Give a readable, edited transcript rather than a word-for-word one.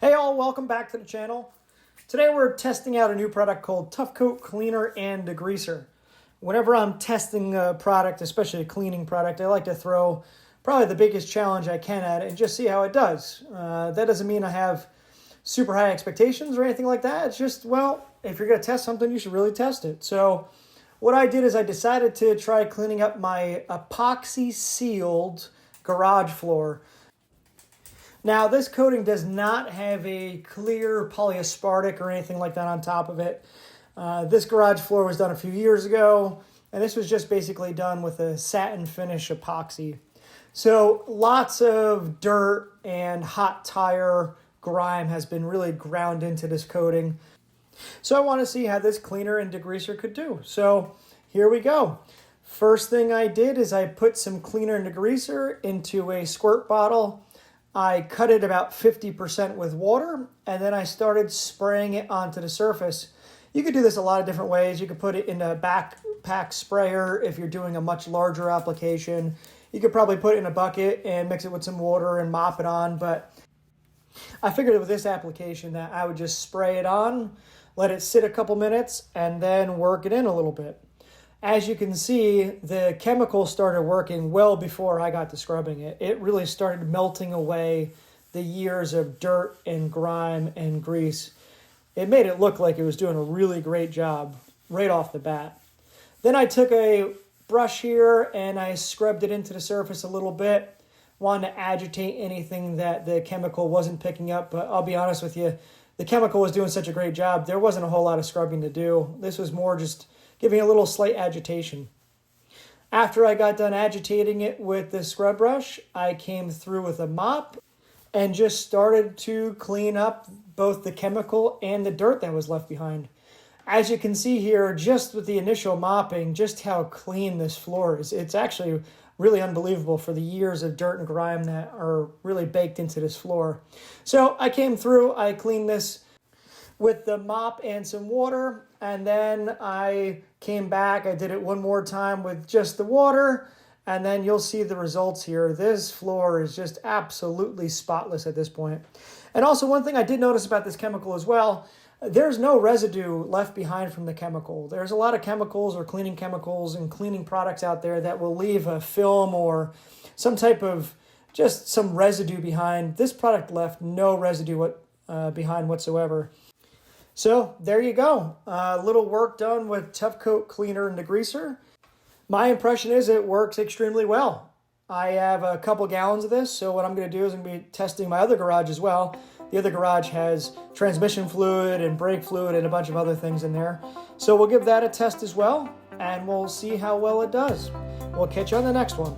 Hey all, welcome back to the channel. Today we're testing out a new product called Tuff Coat Cleaner Degreaser. Whenever I'm testing a product, especially a cleaning product, I like to throw probably the biggest challenge I can at it and just see how it does. That doesn't mean I have super high expectations or anything like that. It's just, well, if you're going to test something, you should really test it. So what I did is I decided to try cleaning up my epoxy sealed garage floor. Now, this coating does not have a clear polyaspartic or anything like that on top of it. This garage floor was done a few years ago, and this was just basically done with a satin finish epoxy. So lots of dirt and hot tire grime has been really ground into this coating. So I want to see how this cleaner and degreaser could do. So here we go. First thing I did is I put some cleaner and degreaser into a squirt bottle. I cut it about 50% with water, and then I started spraying it onto the surface. You could do this a lot of different ways. You could put it in a backpack sprayer if you're doing a much larger application. You could probably put it in a bucket and mix it with some water and mop it on, but I figured with this application that I would just spray it on, let it sit a couple minutes, and then work it in a little bit. As you can see, the chemical started working well before I got to scrubbing it. It really started melting away the years of dirt and grime and grease. It made it look like it was doing a really great job right off the bat. Then I took a brush here and I scrubbed it into the surface a little bit. Wanted to agitate anything that the chemical wasn't picking up, but I'll be honest with you, the chemical was doing such a great job, there wasn't a whole lot of scrubbing to do. This was more just giving a little slight agitation. After I got done agitating it with the scrub brush, I came through with a mop and just started to clean up both the chemical and the dirt that was left behind. As you can see here, just with the initial mopping, just how clean this floor is. It's actually really unbelievable for the years of dirt and grime that are really baked into this floor. So I came through, I cleaned this with the mop and some water, and then I came back, I did it one more time with just the water, and then you'll see the results here. This floor is just absolutely spotless at this point. And also one thing I did notice about this chemical as well, there's no residue left behind from the chemical. There's a lot of chemicals or cleaning chemicals and cleaning products out there that will leave a film or some type of just some residue behind. This product left no residue behind whatsoever. So there you go. A little work done with Tuff Coat Cleaner and Degreaser. My impression is it works extremely well. I have a couple gallons of this, so what I'm going to do is I'm going to be testing my other garage as well. The other garage has transmission fluid and brake fluid and a bunch of other things in there. So we'll give that a test as well, and we'll see how well it does. We'll catch you on the next one.